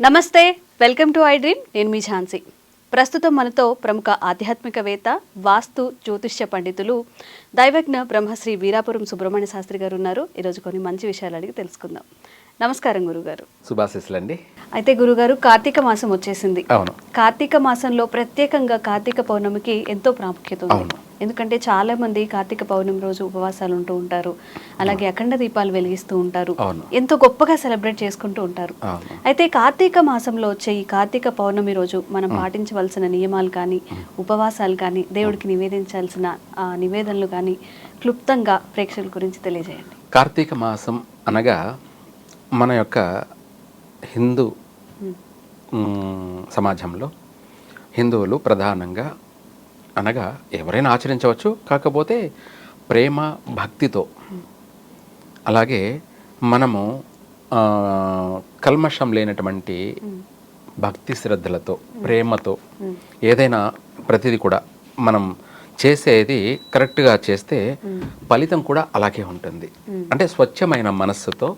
నమస్తే, welcome to I dream. నేను మీ ఝాన్సీ. ప్రస్తుతం మనతో ప్రముఖ ఆధ్యాత్మికవేత్త, వాస్తు జ్యోతిష్య పండితులు, దైవజ్ఞ బ్రహ్మశ్రీ వీరాపురం సుబ్రహ్మణ్య శాస్త్రి గారు ఉన్నారు. ఈరోజు కొన్ని మంచి విషయాలు అడిగి తెలుసుకుందాం. నమస్కారం గురుగారు. శుభాశీస్సులండి. అయితే గురుగారు, కార్తీక మాసం వచ్చేసింది. అవును. కార్తీక మాసంలో ప్రత్యేకంగా కార్తీక పౌర్ణమికి ఎంతో ప్రాముఖ్యత ఉంది. అవును. ఎందుకంటే చాలా మంది కార్తీక పౌర్ణమి రోజు ఉపవాసాలు ఉంటూ ఉంటారు, అలాగే అఖండ దీపాలు వెలిగిస్తూ ఉంటారు, ఎంతో గొప్పగా సెలబ్రేట్ చేసుకుంటూ ఉంటారు. అయితే కార్తీక మాసంలో వచ్చే ఈ కార్తీక పౌర్ణమి రోజు మనం పాటించవలసిన నియమాలు కానీ, ఉపవాసాలు కానీ, దేవుడికి నివేదించాల్సిన నివేదనలు కానీ క్లుప్తంగా ప్రేక్షకుల గురించి తెలియజేయండి. కార్తీక మాసం అనగా మన యొక్క హిందూ సమాజంలో హిందువులు ప్రధానంగా అనగా ఎవరైనా ఆచరించవచ్చు, కాకపోతే ప్రేమ భక్తితో, అలాగే మనము కల్మషం లేనటువంటి భక్తి శ్రద్ధలతో, ప్రేమతో ఏదైనా ప్రతిదీ కూడా మనం చేసేది కరెక్ట్గా చేస్తే ఫలితం కూడా అలాగే ఉంటుంది. అంటే స్వచ్ఛమైన మనస్సుతో,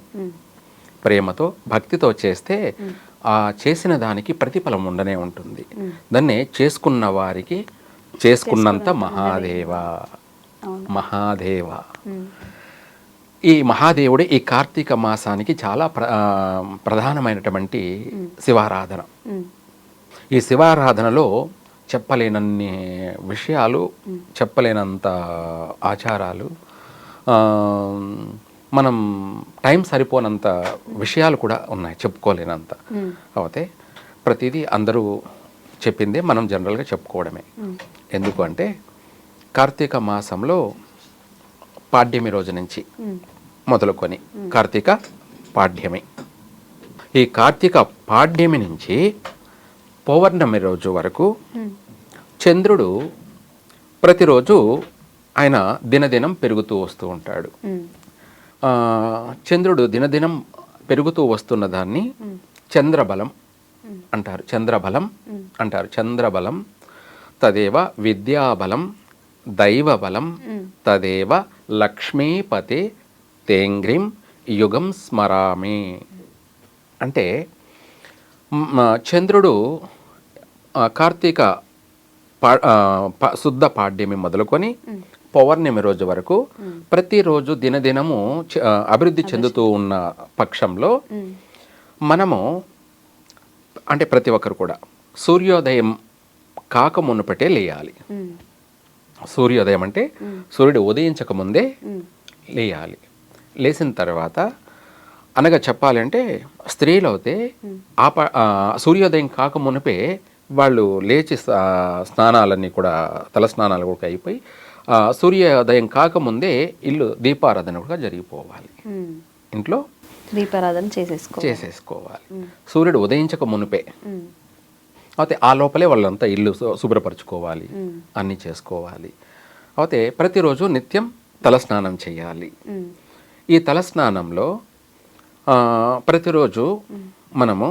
ప్రేమతో, భక్తితో చేస్తే ఆ చేసిన దానికి ప్రతిఫలం ఉండనే ఉంటుంది. దాన్నే చేసుకున్న వారికి చేసుకున్నంత మహాదేవ. ఈ మహాదేవుడే ఈ కార్తీక మాసానికి చాలా ప్రధానమైనటువంటి శివారాధన. ఈ శివారాధనలో చెప్పలేనన్ని విషయాలు, చెప్పలేనంత ఆచారాలు, మనం టైం సరిపోనంత విషయాలు కూడా ఉన్నాయి, చెప్పుకోలేనంత. అయితే ప్రతిదీ అందరూ చెప్పిందే మనం జనరల్గా చెప్పుకోవడమే. ఎందుకు అంటే కార్తీక మాసంలో పాడ్యమి రోజు నుంచి మొదలుకొని కార్తీక పాడ్యమి, ఈ కార్తీక పాడ్యమి నుంచి పౌర్ణమి రోజు వరకు చంద్రుడు ప్రతిరోజు ఆయన దినదినం పెరుగుతూ వస్తూ ఉంటాడు. చంద్రుడు దినదినం పెరుగుతూ వస్తున్న దాన్ని చంద్రబలం అంటారు. చంద్రబలం తదేవ విద్యాబలం దైవబలం తదేవ లక్ష్మీపతే తేంగ్రిం యుగం స్మరామి. అంటే చంద్రుడు కార్తీక శుద్ధ పాడ్యమి మొదలుకొని పౌర్ణమి రోజు వరకు ప్రతిరోజు దినదినము అభివృద్ధి చెందుతూ ఉన్న పక్షంలో మనము, అంటే ప్రతి ఒక్కరు కూడా సూర్యోదయం కాక మునుపటే లేయాలి. సూర్యోదయం అంటే సూర్యుడు ఉదయించక ముందే లేయాలి. లేచిన తర్వాత అనగా చెప్పాలి అంటే స్త్రీలు అయితే సూర్యోదయం కాక మునిపే వాళ్ళు లేచి స్నానాలన్నీ కూడా, తల స్నానాలు కూడా అయిపోయి సూర్యోదయం కాకముందే ఇల్లు దీపారాధన కూడా జరిగిపోవాలి. ఇంట్లో దీపారాధన చేసేసుకోవాలి సూర్యుడు ఉదయించక మునిపే. అయితే ఆ లోపలే వాళ్ళంతా ఇల్లు శుభ్రపరచుకోవాలి, అన్నీ చేసుకోవాలి. అయితే ప్రతిరోజు నిత్యం తలస్నానం చేయాలి. ఈ తలస్నానంలో ప్రతిరోజు మనము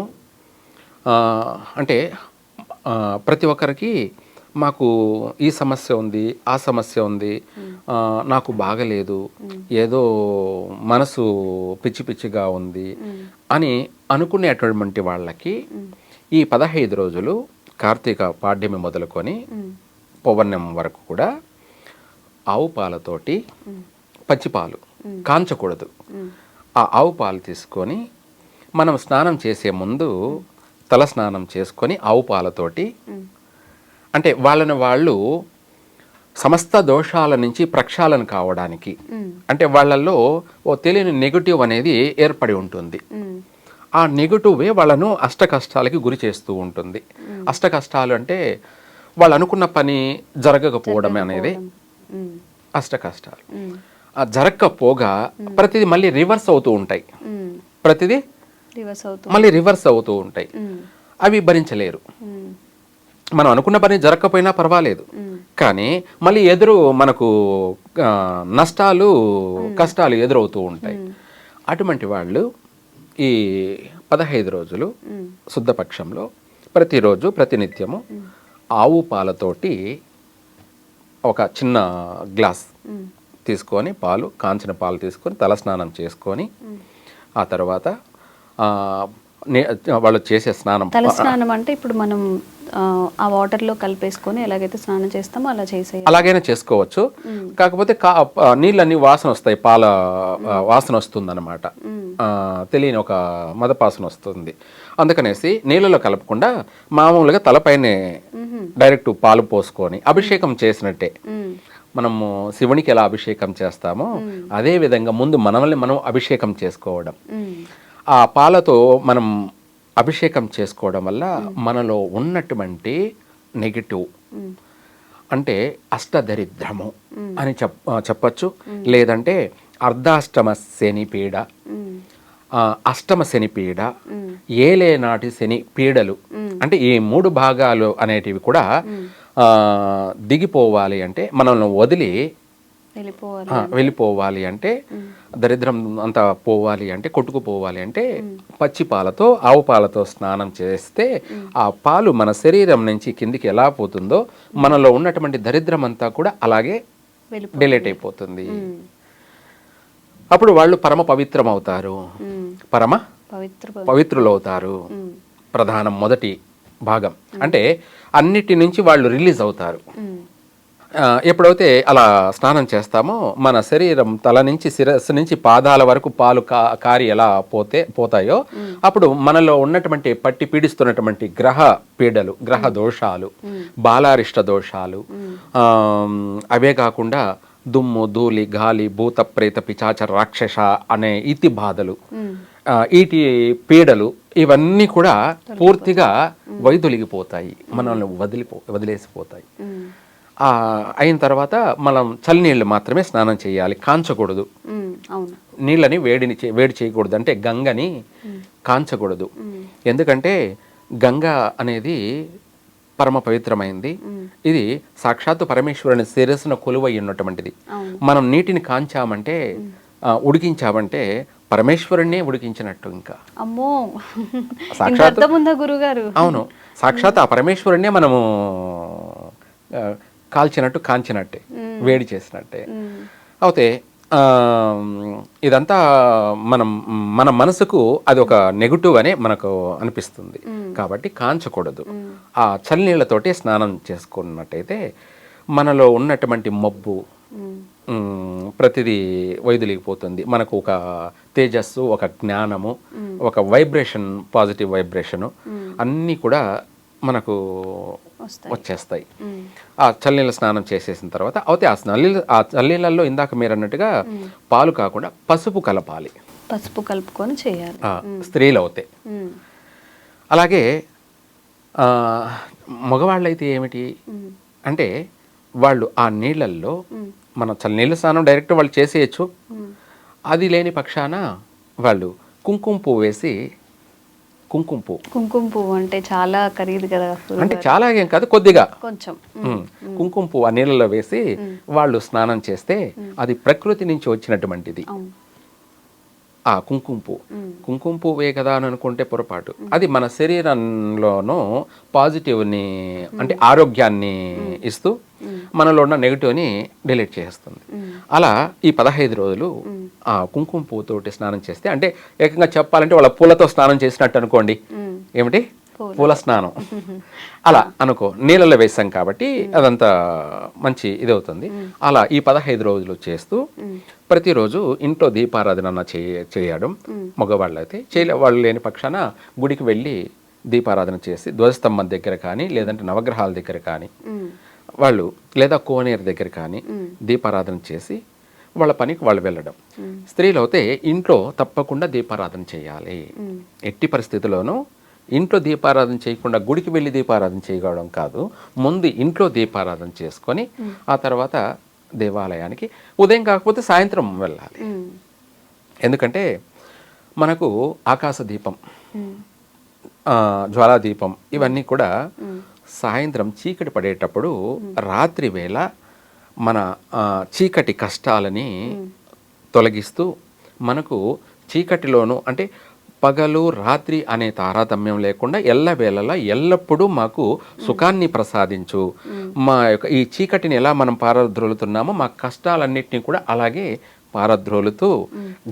అంటే ప్రతి ఒక్కరికి మాకు ఈ సమస్య ఉంది, ఆ సమస్య ఉంది, నాకు బాగలేదు, ఏదో మనసు పిచ్చి పిచ్చిగా ఉంది అని అనుకునేటువంటి వాళ్ళకి ఈ 15 రోజులు కార్తీక పాడ్యమి మొదలుకొని పౌర్ణమి వరకు కూడా ఆవు పాలతోటి, పచ్చిపాలు కాంచకూడదు, ఆ ఆవు పాలు తీసుకొని మనం స్నానం చేసే ముందు తల స్నానం చేసుకొని ఆవు పాలతోటి, అంటే వాళ్ళు సమస్త దోషాల నుంచి ప్రక్షాళన కావడానికి, అంటే వాళ్ళల్లో ఓ తెలియని నెగటివ్ అనేది ఏర్పడి ఉంటుంది. ఆ నెగటివే వాళ్ళను అష్ట కష్టాలకి గురి చేస్తూ ఉంటుంది. అష్ట కష్టాలు అంటే వాళ్ళు అనుకున్న పని జరగకపోవడం అనేది అష్ట కష్టాలు. ఆ జరగకపోగా ప్రతిదీ మళ్ళీ రివర్స్ అవుతూ ఉంటాయి, ప్రతిదీ మళ్ళీ రివర్స్ అవుతూ ఉంటాయి. అవి భరించలేరు. మనం అనుకున్న పని జరగకపోయినా పర్వాలేదు, కానీ మళ్ళీ మనకు నష్టాలు, కష్టాలు ఎదురవుతూ ఉంటాయి. అటువంటి వాళ్ళు ఈ 15 రోజులు శుద్ధపక్షంలో ప్రతిరోజు ప్రతినిత్యము ఆవు పాలతోటి ఒక చిన్న గ్లాస్ తీసుకొని, కాంచిన పాలు తీసుకొని తలస్నానం చేసుకొని, ఆ తర్వాత వాళ్ళు చేసే స్నానం. తల స్నానం అంటే ఇప్పుడు మనం ఆ వాటర్లో కలిపేసుకొని ఎలాగైతే స్నానం చేస్తామో అలా చేసే అలాగైనా చేసుకోవచ్చు. కాకపోతే నీళ్ళన్నీ వాసన వస్తాయి, పాల వాసన వస్తుంది అనమాట, తెలియని ఒక మదపాసన వస్తుంది. అందుకనేసి నీళ్ళలో కలపకుండా మామూలుగా తలపైనే డైరెక్ట్ పాలు పోసుకొని అభిషేకం చేసినట్టే మనము శివునికి ఎలా అభిషేకం చేస్తామో అదే విధంగా ముందు మనల్ని మనం అభిషేకం చేసుకోవడం. ఆ పాలతో మనం అభిషేకం చేసుకోవడం వల్ల మనలో ఉన్నటువంటి నెగిటివ్ అంటే అష్టదరిద్రము అని చెప్పచ్చు, లేదంటే అర్ధాష్టమ శని పీడ, అష్టమ శని పీడ, ఏలేనాటి శని పీడలు, అంటే ఈ 3 భాగాలు అనేటివి కూడా దిగిపోవాలి అంటే, మనల్ని వదిలి వెళ్ళిపోవాలి అంటే, దరిద్రం అంతా పోవాలి అంటే, కొట్టుకుపోవాలి అంటే పచ్చి పాలతో ఆవు పాలతో స్నానం చేస్తే ఆ పాలు మన శరీరం నుంచి కిందికి ఎలా పోతుందో మనలో ఉన్నటువంటి దరిద్రం అంతా కూడా అలాగే డిలీట్ అయిపోతుంది. అప్పుడు వాళ్ళు పరమ పవిత్రం అవుతారు, పరమ పవిత్రులు అవుతారు. ప్రధానం మొదటి భాగం అంటే అన్నిటి నుంచి వాళ్ళు రిలీజ్ అవుతారు. ఎప్పుడైతే అలా స్నానం చేస్తామో మన శరీరం తల నుంచి శిరస్సు నుంచి పాదాల వరకు పాలు కారి ఎలా పోతాయో అప్పుడు మనలో ఉన్నటువంటి పట్టి పీడిస్తున్నటువంటి గ్రహ పీడలు, గ్రహ దోషాలు, బాలారిష్ట దోషాలు, అవే కాకుండా దుమ్ము ధూళి గాలి భూత ప్రేత పిచాచ రాక్షస అనే ఇతి బాధలు, ఈటి పీడలు, ఇవన్నీ కూడా పూర్తిగా వైదొలిగిపోతాయి, మనల్ని వదిలేసిపోతాయి. అయిన తర్వాత మనం చల్లనీళ్ళు మాత్రమే స్నానం చేయాలి, కాంచకూడదు. నీళ్ళని వేడి చేయకూడదు, అంటే గంగని కాంచకూడదు. ఎందుకంటే గంగ అనేది పరమ పవిత్రమైంది. ఇది సాక్షాత్తు పరమేశ్వరుని శిరస్సున కొలువై ఉన్నటువంటిది. మనం నీటిని కాంచామంటే, ఉడికించామంటే పరమేశ్వరుణ్ణే ఉడికించినట్టు. ఇంకా అమ్మో, సాక్షాత్ గురుగారు, అవును, సాక్షాత్ ఆ పరమేశ్వరుణ్ణే మనము కాంచినట్టే, వేడి చేసినట్టే. అయితే ఇదంతా మన మనసుకు అది ఒక నెగటివ్ అనే మనకు అనిపిస్తుంది, కాబట్టి కాంచకూడదు. ఆ చల్లనీళ్ళతోటి స్నానం చేసుకున్నట్టయితే మనలో ఉన్నటువంటి మబ్బు ప్రతిదీ వైదొలిగిపోతుంది. మనకు ఒక తేజస్సు, ఒక జ్ఞానము, ఒక వైబ్రేషన్, పాజిటివ్ వైబ్రేషను అన్నీ కూడా మనకు వచ్చేస్తాయి ఆ చల్లనీళ్ళ స్నానం చేసేసిన తర్వాత. అయితే ఆ చల్లనీళ్ళల్లో ఇందాక మీరు అన్నట్టుగా పాలు కాకుండా పసుపు కలపాలి, పసుపు కలుపుకొని చేయాలి స్త్రీలు అవుతే. అలాగే మగవాళ్ళైతే ఏమిటి అంటే వాళ్ళు ఆ నీళ్ళల్లో మన చల్లనీళ్ళ స్నానం డైరెక్ట్ వాళ్ళు చేసేయచ్చు. అది లేని పక్షాన వాళ్ళు కుంకుమ పువ్వు వేసి, కుంకుమ పువ్వు అంటే చాలా ఖరీదు కదా, అంటే చాలా ఏం కాదు, కొద్దిగా కొంచెం కుంకుమ పువ్వు ఆ నీళ్ళలో వేసి వాళ్ళు స్నానం చేస్తే అది ప్రకృతి నుంచి వచ్చినటువంటిది. ఆ కుంకుమ పువ్వే కదా అని అనుకుంటే పొరపాటు. అది మన శరీరంలోనూ పాజిటివ్ని అంటే ఆరోగ్యాన్ని ఇస్తూ మనలో ఉన్న నెగిటివ్ని డిలీట్ చేస్తుంది. అలా ఈ 15 రోజులు ఆ కుంకుమ పువ్వుతోటి స్నానం చేస్తే, అంటే ఏకంగా చెప్పాలంటే వాళ్ళ పూలతో స్నానం చేసినట్టు అనుకోండి. ఏమిటి పూల స్నానం అలా అనుకో, నీళ్ళలో వేసాం కాబట్టి అదంతా మంచి ఇదవుతుంది. అలా ఈ 15 రోజులు చేస్తూ ప్రతిరోజు ఇంట్లో దీపారాధన చేయడం. మగవాళ్ళు అయితే వాళ్ళు లేని పక్షాన గుడికి వెళ్ళి దీపారాధన చేసి ధ్వజస్తంభం దగ్గర కానీ, లేదంటే నవగ్రహాల దగ్గర కానీ వాళ్ళు, లేదా కోనేరు దగ్గర కానీ దీపారాధన చేసి వాళ్ళ పనికి వాళ్ళు వెళ్ళడం. స్త్రీలు అయితే ఇంట్లో తప్పకుండా దీపారాధన చేయాలి. ఎట్టి పరిస్థితుల్లోనూ ఇంట్లో దీపారాధన చేయకుండా గుడికి వెళ్ళి దీపారాధన చేయడం కాదు, ముందు ఇంట్లో దీపారాధన చేసుకొని ఆ తర్వాత దేవాలయానికి, ఉదయం కాకపోతే సాయంత్రం వెళ్ళాలి. ఎందుకంటే మనకు ఆకాశ దీపం, జ్వాలా దీపం ఇవన్నీ కూడా సాయంత్రం చీకటి పడేటప్పుడు, రాత్రి వేళ మన చీకటి కష్టాలని తొలగిస్తూ మనకు చీకటిలోనూ, అంటే పగలు రాత్రి అనే తారతమ్యం లేకుండా ఎల్లవేళలా ఎల్లప్పుడూ మాకు సుఖాన్ని ప్రసాదించు, మా యొక్క ఈ చీకటిని ఎలా మనం పారద్రోలుతున్నామో మా కష్టాలన్నింటినీ కూడా అలాగే పారద్రోలుతూ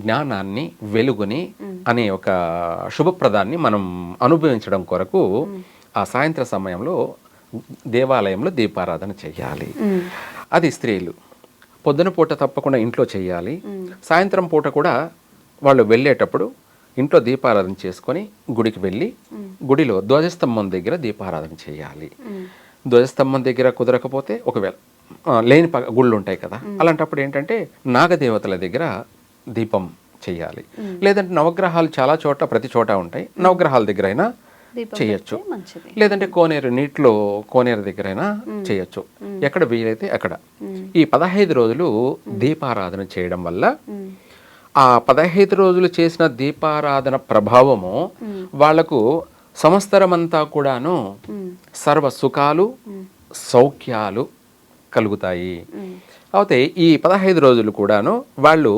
జ్ఞానాన్ని, వెలుగుని అనే ఒక శుభప్రదాన్ని మనం అనుభవించడం కొరకు ఆ సాయంత్ర సమయంలో దేవాలయంలో దీపారాధన చేయాలి. అది స్త్రీలు పొద్దున పూట తప్పకుండా ఇంట్లో చేయాలి. సాయంత్రం పూట కూడా వాళ్ళు వెళ్ళేటప్పుడు ఇంట్లో దీపారాధన చేసుకొని గుడికి వెళ్ళి గుడిలో ధ్వజస్తంభం దగ్గర దీపారాధన చేయాలి. ధ్వజస్తంభం దగ్గర కుదరకపోతే ఒకవేళ లేని గుళ్ళు ఉంటాయి కదా, అలాంటప్పుడు ఏంటంటే నాగదేవతల దగ్గర దీపం చేయాలి. లేదంటే నవగ్రహాలు చాలా చోట ప్రతి చోట ఉంటాయి, నవగ్రహాల దగ్గర అయినా చేయొచ్చు. లేదంటే నీటిలో కోనేరు దగ్గర అయినా చేయొచ్చు, ఎక్కడ వీలైతే అక్కడ. ఈ 15 రోజులు దీపారాధన చేయడం వల్ల ఆ 15 రోజులు చేసిన దీపారాధన ప్రభావము వాళ్లకు సంవత్సరమంతా కూడాను సర్వ సుఖాలు, సౌఖ్యాలు కలుగుతాయి. అయితే ఈ 15 రోజులు కూడాను వాళ్ళు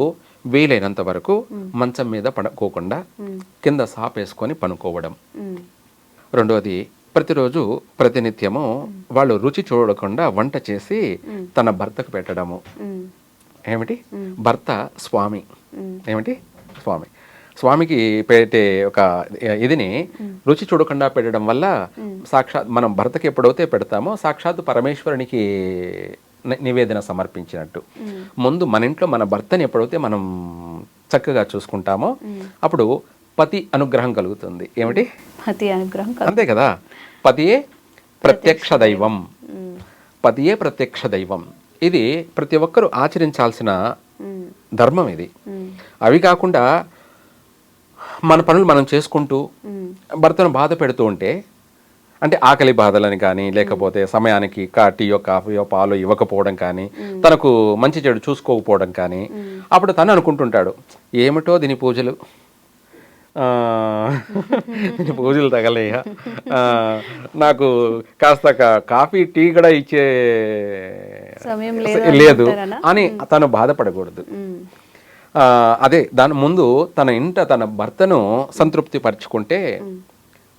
వీలైనంత వరకు మంచం మీద పడుకోకుండా కింద సాపేసుకొని పనుకోవడం. రెండోది, ప్రతిరోజు ప్రతినిత్యము వాళ్ళు రుచి చూడకుండా వంట చేసి తన భర్తకు పెట్టడము. ఏమిటి? భర్త స్వామి. ఏమిటి? స్వామి. స్వామికి పెట్టే ఒక ఇదిని రుచి చూడకుండా పెట్టడం వల్ల సాక్షాత్ మనం భర్తకి ఎప్పుడైతే పెడతామో సాక్షాత్ పరమేశ్వరునికి నివేదన సమర్పించినట్టు. ముందు మన ఇంట్లో మన భర్తని ఎప్పుడైతే మనం చక్కగా చూసుకుంటామో అప్పుడు పతి అనుగ్రహం కలుగుతుంది. ఏమిటి? పతి అనుగ్రహం. అంతే కదా. పతియే ప్రత్యక్ష దైవం. పతియే ప్రత్యక్ష దైవం. ఇది ప్రతి ఒక్కరూ ఆచరించాల్సిన ధర్మం ఇది. అవి కాకుండా మన పనులు మనం చేసుకుంటూ భర్తను బాధ పెడుతూ ఉంటే, అంటే ఆకలి బాధలని కానీ, లేకపోతే సమయానికి టీయో కాఫీయో పాలు ఇవ్వకపోవడం కానీ, తనకు మంచి చెడు చూసుకోకపోవడం కానీ, అప్పుడు తను అనుకుంటుంటాడు, ఏమిటో దీని పూజలు, పూజలు తగలేయా, నాకు కాస్త కాఫీ టీ కూడా ఇచ్చే లేదు అని తను బాధపడకూడదు. అదే దాని ముందు తన ఇంట తన భర్తను సంతృప్తి పరుచుకుంటే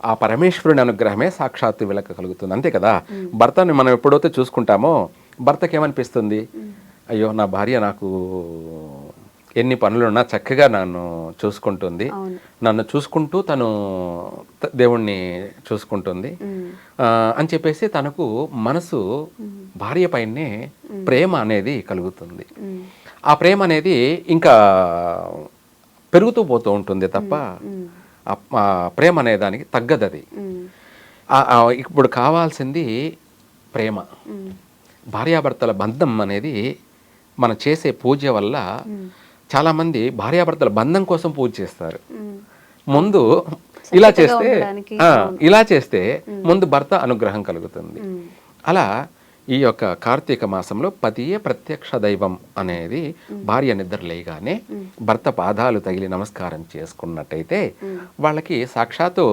ఆ పరమేశ్వరుని అనుగ్రహమే సాక్షాత్తు వీళ్ళకి కలుగుతుంది. అంతే కదా. భర్తని మనం ఎప్పుడైతే చూసుకుంటామో భర్తకి ఏమనిపిస్తుంది, అయ్యో నా భార్య నాకు ఎన్ని పనులున్నా చక్కగా నన్ను చూసుకుంటుంది, నన్ను చూసుకుంటూ తను దేవుణ్ణి చూసుకుంటుంది అని చెప్పేసి తనకు మనసు భార్య పైనే ప్రేమ అనేది కలుగుతుంది. ఆ ప్రేమ అనేది ఇంకా పెరుగుతూ పోతూ ఉంటుంది తప్ప ఆ ప్రేమ అనే దానికి తగ్గదు. అది ఇప్పుడు కావాల్సింది ప్రేమ. భార్యాభర్తల బంధం అనేది మనం చేసే పూజ వల్ల చాలామంది భార్యాభర్తల బంధం కోసం పూజ చేస్తారు. ముందు ఇలా చేస్తే ముందు భర్త అనుగ్రహం కలుగుతుంది. అలా ఈ యొక్క కార్తీక మాసంలో పతియే ప్రత్యక్ష దైవం అనేది భార్య నిద్ర లేగానే భర్త పాదాలు తగిలి నమస్కారం చేసుకున్నట్టయితే వాళ్ళకి సాక్షాత్తు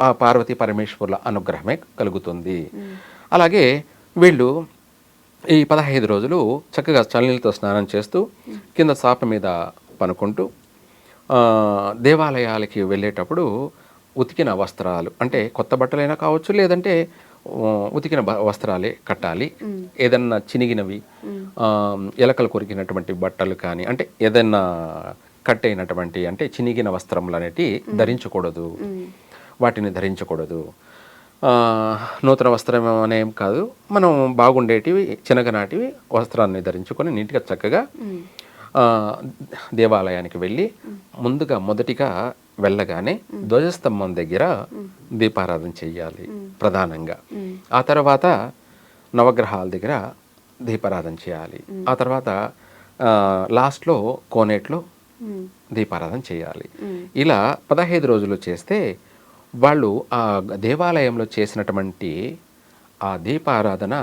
ఆ పార్వతీ పరమేశ్వరుల అనుగ్రహమే కలుగుతుంది. అలాగే వీళ్ళు ఈ 15 రోజులు చక్కగా చల్లనీళ్ళతో స్నానం చేస్తూ కింద సాప మీద పనుకుంటూ దేవాలయాలకి వెళ్ళేటప్పుడు ఉతికిన వస్త్రాలు, అంటే కొత్త బట్టలైనా కావచ్చు, లేదంటే ఉతికిన వస్త్రాలే కట్టాలి. ఏదన్నా చినిగినవి, ఎలకలు కొరికినటువంటి బట్టలు కానీ, అంటే ఏదన్నా కట్ అయినటువంటి అంటే చినిగిన వస్త్రములు అనేటివి ధరించకూడదు, వాటిని ధరించకూడదు. నూతన వస్త్రం అనేం కాదు, మనం బాగుండేటివి చిన్నగనాటివి వస్త్రాన్ని ధరించుకొని నీట్గా చక్కగా దేవాలయానికి వెళ్ళి ముందుగా మొదటిగా వెళ్ళగానే ధ్వజస్తంభం దగ్గర దీపారాధన చెయ్యాలి ప్రధానంగా. ఆ తర్వాత నవగ్రహాల దగ్గర దీపారాధన చేయాలి. ఆ తర్వాత లాస్ట్లో కోనేట్లో దీపారాధన చేయాలి. ఇలా 15 రోజులు చేస్తే వాళ్ళు ఆ దేవాలయంలో చేసినటువంటి ఆ దీపారాధన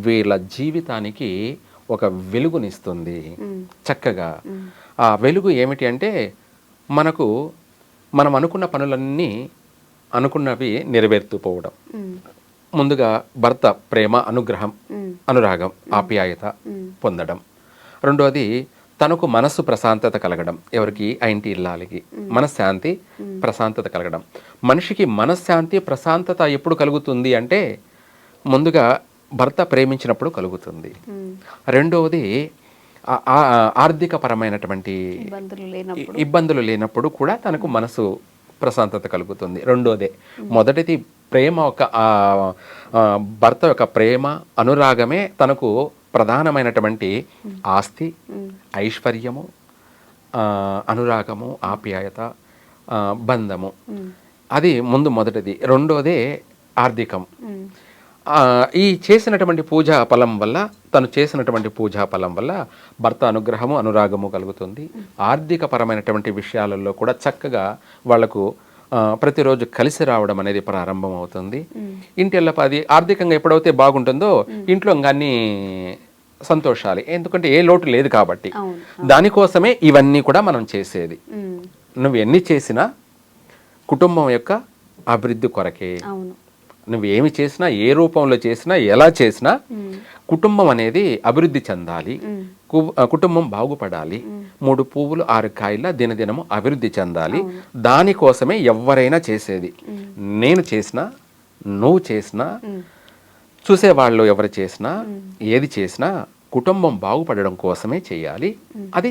వీళ్ళ జీవితానికి ఒక వెలుగునిస్తుంది చక్కగా. ఆ వెలుగు ఏమిటి అంటే మనం అనుకున్న పనులన్నీ అనుకున్నవి నెరవేర్తుపోవడం. ముందుగా భర్త ప్రేమ, అనుగ్రహం, అనురాగం, ఆప్యాయత పొందడం. రెండోది తనకు మనస్సు ప్రశాంతత కలగడం. ఎవరికి? ఆ ఇంటి ఇల్లాలికి మనశ్శాంతి, ప్రశాంతత కలగడం. మనిషికి మనశ్శాంతి, ప్రశాంతత ఎప్పుడు కలుగుతుంది అంటే ముందుగా భర్త ప్రేమించినప్పుడు కలుగుతుంది. రెండవది ఆర్థికపరమైనటువంటి ఇబ్బందులు లేనప్పుడు కూడా తనకు మనసు ప్రశాంతత కలుగుతుంది. రెండోదే, మొదటిది ప్రేమ, ఒక భర్త యొక్క ప్రేమ అనురాగమే తనకు ప్రధానమైనటువంటి ఆస్తి, ఐశ్వర్యము, అనురాగము, ఆప్యాయత, బంధము. అది ముందు మొదటిది. రెండోదే ఆర్థికం. ఈ చేసినటువంటి పూజా ఫలం వల్ల, తను చేసినటువంటి పూజా ఫలం వల్ల భర్త అనుగ్రహము, అనురాగము కలుగుతుంది. ఆర్థికపరమైనటువంటి విషయాలలో కూడా చక్కగా వాళ్లకు ప్రతిరోజు కలిసి రావడం అనేది ప్రారంభం అవుతుంది. ఇంటిల్లపాది ఆర్థికంగా ఎప్పుడైతే బాగుంటుందో ఇంట్లో అన్ని సంతోషాలు, ఎందుకంటే ఏ లోటు లేదు కాబట్టి. దానికోసమే ఇవన్నీ కూడా మనం చేసేది. నువ్వు ఎన్ని చేసినా కుటుంబం యొక్క అభివృద్ధి కొరకే. నువ్వు ఏమి చేసినా, ఏ రూపంలో చేసినా, ఎలా చేసినా కుటుంబం అనేది అభివృద్ధి చెందాలి, కుటుంబం బాగుపడాలి. 3 పువ్వులు 6 కాయల దినదినము అభివృద్ధి చెందాలి. దానికోసమే ఎవరైనా చేసేది. నేను చేసినా, నువ్వు చేసినా, చూసేవాళ్ళు ఎవరు చేసినా, ఏది చేసినా కుటుంబం బాగుపడడం కోసమే చేయాలి. అది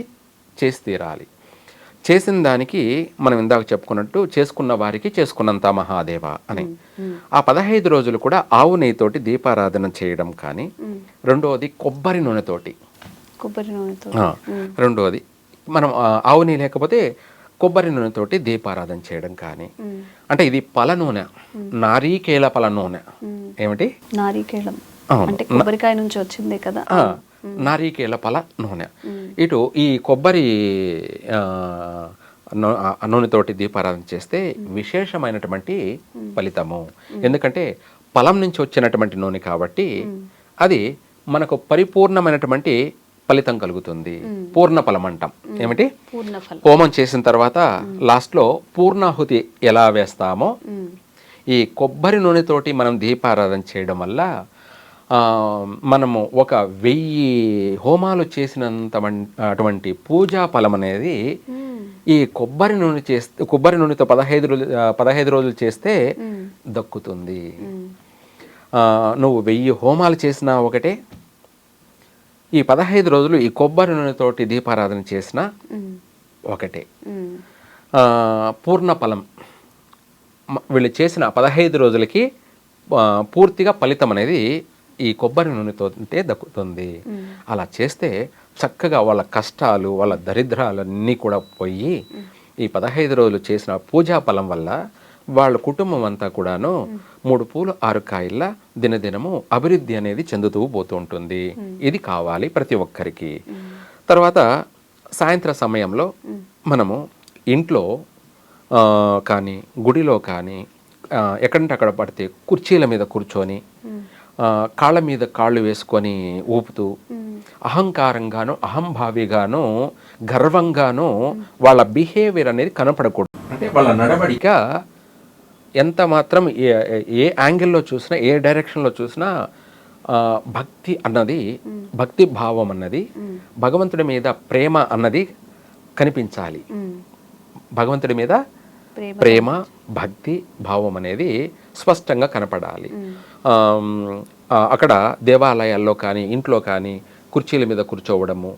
చేసి తీరాలి. చేసిన దానికి మనం ఇందాక చెప్పుకున్నట్టు, చేసుకున్న వారికి చేసుకున్నంత మహాదేవ అని. ఆ 15 రోజులు కూడా ఆవు నెయ్యితోటి దీపారాధన చేయడం కానీ, రెండవది కొబ్బరి నూనెతోటి, రెండవది మనం ఆవు నెయ్యి లేకపోతే కొబ్బరి నూనెతోటి దీపారాధన చేయడం కానీ. అంటే ఇది పల నూనె, నారీకేల పల నూనె. ఏమిటి? నారీకేళం అంటే కొబ్బరికాయ నుంచి వచ్చిందే కదా. నారీకేల పల నూనె. ఇటు ఈ కొబ్బరి నూనెతోటి దీపారాధన చేస్తే విశేషమైనటువంటి ఫలితము. ఎందుకంటే ఫలం నుంచి వచ్చినటువంటి నూనె కాబట్టి అది మనకు పరిపూర్ణమైనటువంటి ఫలితం కలుగుతుంది. పూర్ణ ఫలం అంటాం. ఏమిటి? హోమం చేసిన తర్వాత లాస్ట్లో పూర్ణాహుతి ఎలా వేస్తామో, ఈ కొబ్బరి నూనెతోటి మనం దీపారాధన చేయడం వల్ల మనము 1000 హోమాలు చేసినంత అటువంటి పూజా ఫలం అనేది ఈ కొబ్బరి నూనెతో 15 రోజులు చేస్తే దక్కుతుంది. నువ్వు 1000 హోమాలు చేసినా ఒకటే, ఈ 15 రోజులు ఈ కొబ్బరి నూనెతోటి దీపారాధన చేసినా ఒకటే. పూర్ణ ఫలం వీళ్ళు చేసిన 15 రోజులకి పూర్తిగా ఫలితం అనేది ఈ కొబ్బరి నూనెతో దక్కుతుంది. అలా చేస్తే చక్కగా వాళ్ళ కష్టాలు, వాళ్ళ దరిద్రాలన్నీ కూడా పోయి ఈ 15 రోజులు చేసిన పూజా ఫలం వల్ల వాళ్ళ కుటుంబం అంతా కూడాను 3 పూలు 6 కాయల దినదినము అభివృద్ధి అనేది చెందుతూ పోతూ ఉంటుంది. ఇది కావాలి ప్రతి ఒక్కరికి. తర్వాత సాయంత్ర సమయంలో మనము ఇంట్లో కానీ, గుడిలో కానీ, ఎక్కడంటే అక్కడ పడితే కుర్చీల మీద కూర్చొని కాళ్ళ మీద కాళ్ళు వేసుకొని ఊపుతూ అహంకారంగాను, అహంభావిగాను, గర్వంగాను వాళ్ళ బిహేవియర్ అనేది కనపడకూడదు. అంటే వాళ్ళ నడవడిక ఎంత మాత్రం ఏ యాంగిల్లో చూసినా, ఏ డైరెక్షన్లో చూసినా భక్తి అన్నది, భక్తి భావం అన్నది, భగవంతుడి మీద ప్రేమ అన్నది కనిపించాలి. భగవంతుడి మీద ప్రేమ, భక్తి భావం అనేది స్పష్టంగా కనపడాలి. అక్కడ దేవాలయాల్లో కానీ, ఇంట్లో కానీ కుర్చీల మీద కూర్చోవడము,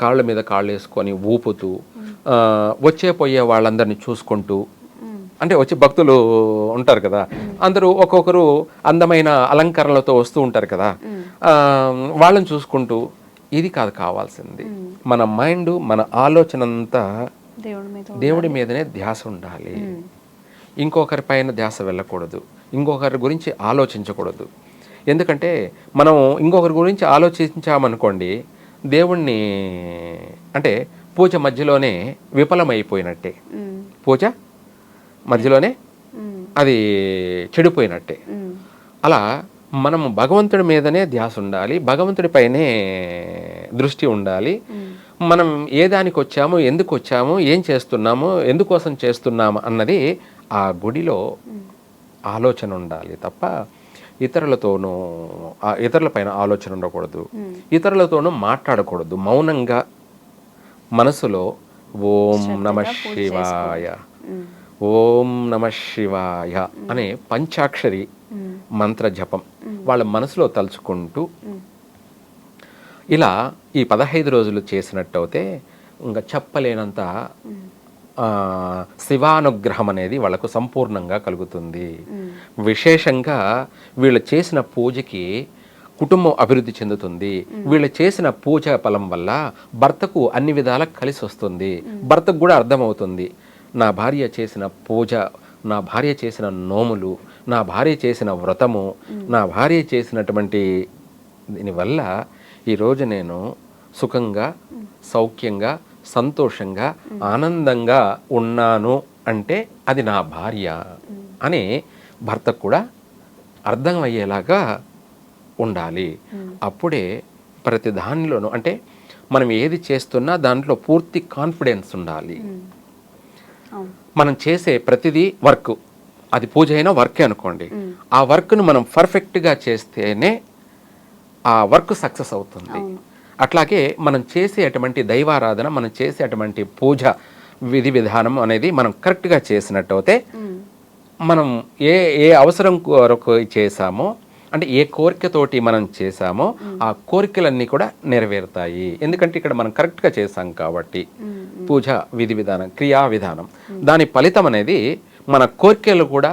కాళ్ళ మీద కాళ్ళు వేసుకొని ఊపుతూ, వచ్చే పోయే వాళ్ళందరినీ చూసుకుంటూ, అంటే వచ్చి భక్తులు ఉంటారు కదా, అందరూ ఒక్కొక్కరు అందమైన అలంకరణలతో వస్తూ ఉంటారు కదా, వాళ్ళని చూసుకుంటూ, ఇది కాదు కావాల్సింది. మన మైండ్, మన ఆలోచన అంతా దేవుడి మీదనే ధ్యాస ఉండాలి. ఇంకొకరి పైన ధ్యాస వెళ్ళకూడదు, ఇంకొకరి గురించి ఆలోచించకూడదు. ఎందుకంటే మనం ఇంకొకరి గురించి ఆలోచించామనుకోండి, దేవుణ్ణి అంటే పూజ మధ్యలోనే విఫలమైపోయినట్టే, పూజ మధ్యలోనే అది చెడిపోయినట్టే. అలా మనం భగవంతుడి మీదనే ధ్యాస ఉండాలి, భగవంతుడిపైనే దృష్టి ఉండాలి. మనం ఏ దానికి వచ్చాము, ఎందుకు వచ్చాము, ఏం చేస్తున్నాము, ఎందుకోసం చేస్తున్నాము అన్నది ఆ గుడిలో ఆలోచన ఉండాలి తప్ప ఇతరులతోనూ ఇతరులపైన ఆలోచన ఉండకూడదు, ఇతరులతోనూ మాట్లాడకూడదు. మౌనంగా మనసులో ఓం నమ శివాయ, ఓం నమ శివాయ అనే పంచాక్షరి మంత్ర జపం వాళ్ళ మనసులో తలుచుకుంటూ ఇలా ఈ 15 రోజులు చేసినట్టయితే ఇంకా చెప్పలేనంత శివానుగ్రహం అనేది వాళ్ళకు సంపూర్ణంగా కలుగుతుంది. విశేషంగా వీళ్ళు చేసిన పూజకి కుటుంబం అభివృద్ధి చెందుతుంది. వీళ్ళు చేసిన పూజ ఫలం వల్ల భర్తకు అన్ని విధాలా కలిసి వస్తుంది. భర్తకు కూడా అర్థమవుతుంది, నా భార్య చేసిన పూజ, నా భార్య చేసిన నోములు, నా భార్య చేసిన వ్రతము, నా భార్య చేసినటువంటి దీనివల్ల ఈరోజు నేను సుఖంగా, సౌఖ్యంగా, సంతోషంగా, ఆనందంగా ఉన్నాను అంటే అది నా భార్య అని భర్తకు కూడా అర్థమయ్యేలాగా ఉండాలి. అప్పుడే ప్రతి దానిలోనూ అంటే మనం ఏది చేస్తున్నా దాంట్లో పూర్తి కాన్ఫిడెన్స్ ఉండాలి. మనం చేసే ప్రతిదీ వర్క్, అది పూజ అయినా వర్కే అనుకోండి, ఆ వర్క్ను మనం పర్ఫెక్ట్గా చేస్తేనే ఆ వర్క్ సక్సెస్ అవుతుంది. అట్లాగే మనం చేసేటువంటి దైవారాధన, మనం చేసేటువంటి పూజ విధి విధానం అనేది మనం కరెక్ట్గా చేసినట్టయితే మనం ఏ ఏ అవసరం కొరకు చేసామో, అంటే ఏ కోరికతోటి మనం చేసామో ఆ కోరికలన్నీ కూడా నెరవేరుతాయి. ఎందుకంటే ఇక్కడ మనం కరెక్ట్గా చేసాం కాబట్టి పూజ విధి విధానం, క్రియా విధానం, దాని ఫలితం అనేది మన కోరికలు కూడా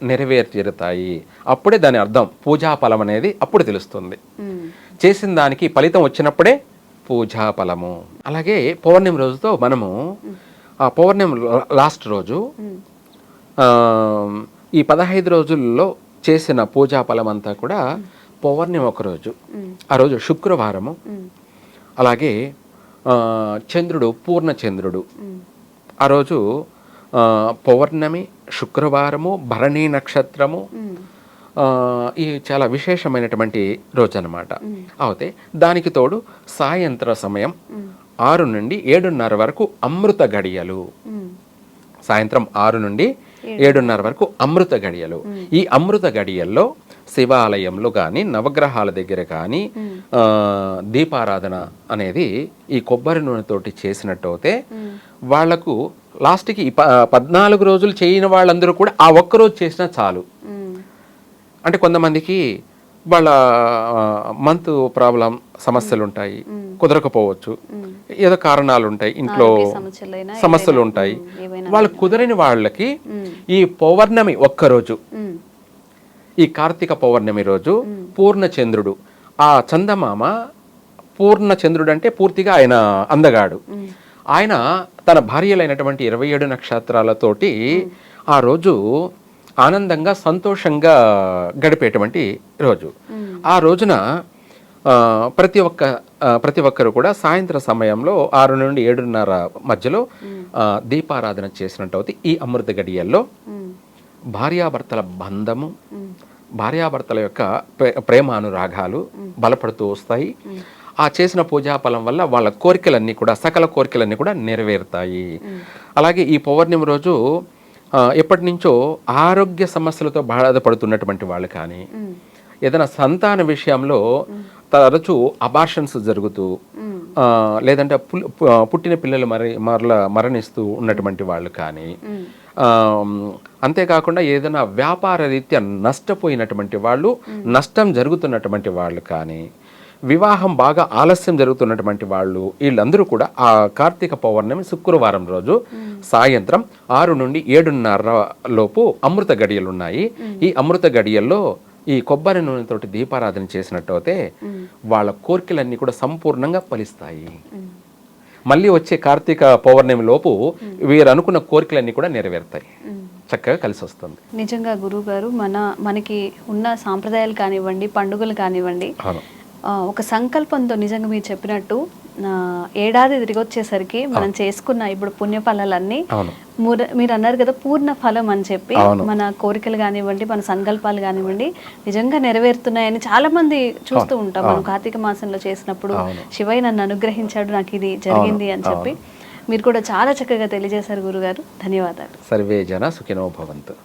నెరవేర్తాయి. అప్పుడే దాని అర్థం, పూజా ఫలం అనేది అప్పుడు తెలుస్తుంది. చేసిన దానికి ఫలితం వచ్చినప్పుడే పూజా ఫలము. అలాగే పౌర్ణమి రోజుతో మనము ఆ పౌర్ణమి లాస్ట్ రోజు ఈ 15 రోజుల్లో చేసిన పూజా ఫలం అంతా కూడా పౌర్ణమి ఒక రోజు, ఆ రోజు శుక్రవారము. అలాగే చంద్రుడు పూర్ణ చంద్రుడు, ఆ రోజు పౌర్ణమి, శుక్రవారము, భరణి నక్షత్రము, ఈ చాలా విశేషమైనటువంటి రోజు అన్నమాట. అయితే దానికి తోడు సాయంత్ర సమయం 6 నుండి 7:30 వరకు అమృత గడియలు. సాయంత్రం 6 నుండి 7:30 వరకు అమృత గడియలు. ఈ అమృత గడియల్లో శివాలయంలో కానీ, నవగ్రహాల దగ్గర కానీ దీపారాధన అనేది ఈ కొబ్బరి నూనెతోటి చేసినట్టయితే వాళ్లకు లాస్ట్కి 14 రోజులు చేయని వాళ్ళందరూ కూడా ఆ ఒక్కరోజు చేసినా చాలు. అంటే కొంతమందికి వాళ్ళ మంత్ ప్రాబ్లం, సమస్యలు ఉంటాయి, కుదరకపోవచ్చు, ఏదో కారణాలు ఉంటాయి, ఇంట్లో సమస్యలు ఉంటాయి. వాళ్ళు కుదరని వాళ్ళకి ఈ పౌర్ణమి ఒక్కరోజు, ఈ కార్తీక పౌర్ణమి రోజు పూర్ణ చంద్రుడు, ఆ చందమామ పూర్ణ చంద్రుడు అంటే పూర్తిగా ఆయన అందగాడు, ఆయన తన భార్యలైనటువంటి 27 నక్షత్రాలతోటి ఆ రోజు ఆనందంగా, సంతోషంగా గడిపేటువంటి రోజు. ఆ రోజున ప్రతి ఒక్కరు కూడా సాయంత్రం సమయంలో 6 నుండి 7:30 మధ్యలో దీపారాధన చేసినట్టు ఈ అమృత గడియల్లో భార్యాభర్తల బంధము, భార్యాభర్తల యొక్క ప్రేమానురాగాలు బలపడుతూ వస్తాయి. ఆ చేసిన పూజా ఫలం వల్ల వాళ్ళ కోరికలన్నీ కూడా, సకల కోరికలన్నీ కూడా నెరవేరుతాయి. అలాగే ఈ పౌర్ణమి రోజు ఎప్పటి నుంచో ఆరోగ్య సమస్యలతో బాధపడుతున్నటువంటి వాళ్ళు కానీ, ఏదైనా సంతాన విషయంలో తరచూ అబార్షన్స్ జరుగుతూ, లేదంటే పుట్టిన పిల్లలు మరణిస్తూ ఉన్నటువంటి వాళ్ళు కానీ, అంతేకాకుండా ఏదైనా వ్యాపార రీత్యా నష్టపోయినటువంటి వాళ్ళు, నష్టం జరుగుతున్నటువంటి వాళ్ళు కానీ, వివాహం బాగా ఆలస్యం జరుగుతున్నటువంటి వాళ్ళు, వీళ్ళందరూ కూడా ఆ కార్తీక పౌర్ణమి శుక్రవారం రోజు సాయంత్రం 6 నుండి 7:30 లోపు అమృత గడియలు ఉన్నాయి. ఈ అమృత గడియల్లో ఈ కొబ్బరి నూనెతోటి దీపారాధన చేసినట్టయితే వాళ్ళ కోరికలన్నీ కూడా సంపూర్ణంగా ఫలిస్తాయి. మళ్ళీ వచ్చే కార్తీక పౌర్ణమి లోపు వీరు అనుకున్న కోరికలన్నీ కూడా నెరవేరుతాయి, చక్కగా కలిసి వస్తుంది. నిజంగా గురువు గారు, మనకి ఉన్న సాంప్రదాయాలు కానివ్వండి, పండుగలు కానివ్వండి, ఒక సంకల్పంతో నిజంగా మీరు చెప్పినట్టు ఏడాది తిరిగి వచ్చేసరికి మనం చేసుకున్న ఇప్పుడు పుణ్యఫలాలన్నీ మీరు అన్నారు కదా పూర్ణ ఫలం అని చెప్పి, మన కోరికలు కానివ్వండి, మన సంకల్పాలు కానివ్వండి నిజంగా నెరవేరుతున్నాయని చాలా మంది చూస్తూ ఉంటాం. మనం కార్తీక మాసంలో చేసినప్పుడు శివయ్య నన్ను అనుగ్రహించాడు, నాకు ఇది జరిగింది అని చెప్పి మీరు కూడా చాలా చక్కగా తెలియజేశారు గురుగారు. ధన్యవాదాలు. సర్వే జన సుఖినో భవంతు.